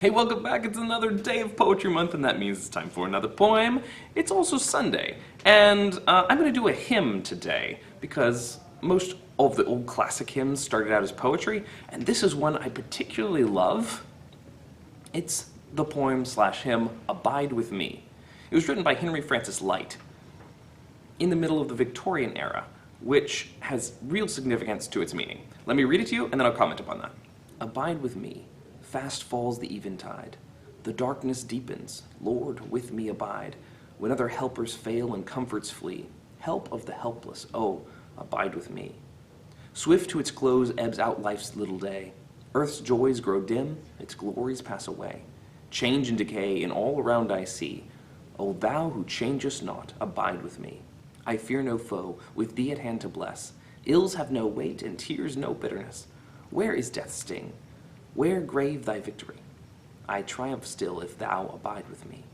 Hey, welcome back. It's another day of Poetry Month, and that means it's time for another poem. It's also Sunday, and I'm going to do a hymn today because most of the old classic hymns started out as poetry, and this is one I particularly love. It's the poem/hymn Abide With Me. It was written by Henry Francis Lyte in the middle of the Victorian era, which has real significance to its meaning. Let me read it to you, and then I'll comment upon that. Abide with me. Fast falls the eventide. The darkness deepens. Lord, with me abide. When other helpers fail and comforts flee, help of the helpless, oh, abide with me. Swift to its close ebbs out life's little day. Earth's joys grow dim, its glories pass away. Change and decay in all around I see. O thou who changest not, abide with me. I fear no foe, with thee at hand to bless. Ills have no weight, and tears no bitterness. Where is death's sting? Where, grave, thy victory? I triumph still if thou abide with me.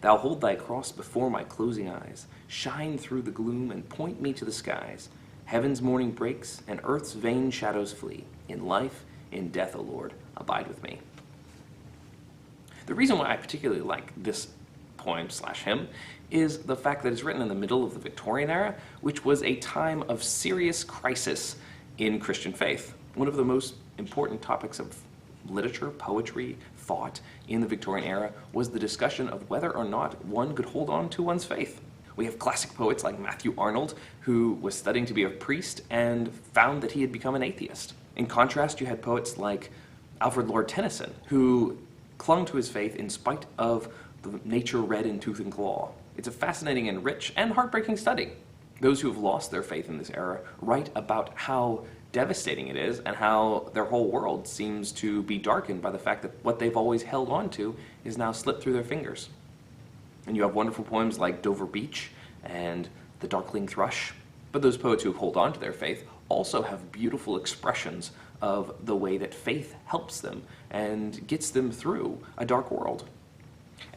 Thou hold thy cross before my closing eyes, shine through the gloom and point me to the skies. Heaven's morning breaks and earth's vain shadows flee. In life, in death, O Lord, abide with me. The reason why I particularly like this poem/hymn is the fact that it's written in the middle of the Victorian era, which was a time of serious crisis in Christian faith. One of the most important topics of literature, poetry, thought in the Victorian era was the discussion of whether or not one could hold on to one's faith. We have classic poets like Matthew Arnold, who was studying to be a priest and found that he had become an atheist. In contrast, you had poets like Alfred Lord Tennyson, who clung to his faith in spite of the nature red in tooth and claw. It's a fascinating and rich and heartbreaking study. Those who have lost their faith in this era write about how devastating it is and how their whole world seems to be darkened by the fact that what they've always held on to is now slipped through their fingers. And you have wonderful poems like Dover Beach and The Darkling Thrush, but those poets who hold on to their faith also have beautiful expressions of the way that faith helps them and gets them through a dark world.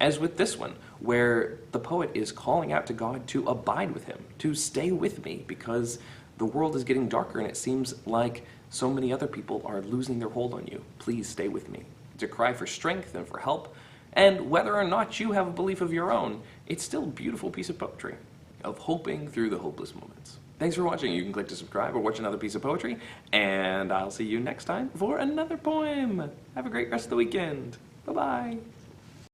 As with this one, where the poet is calling out to God to abide with him, to stay with me, because the world is getting darker and it seems like so many other people are losing their hold on you. Please stay with me. It's a cry for strength and for help, and whether or not you have a belief of your own, it's still a beautiful piece of poetry, of hoping through the hopeless moments. Thanks for watching. You can click to subscribe or watch another piece of poetry, and I'll see you next time for another poem. Have a great rest of the weekend. Bye-bye.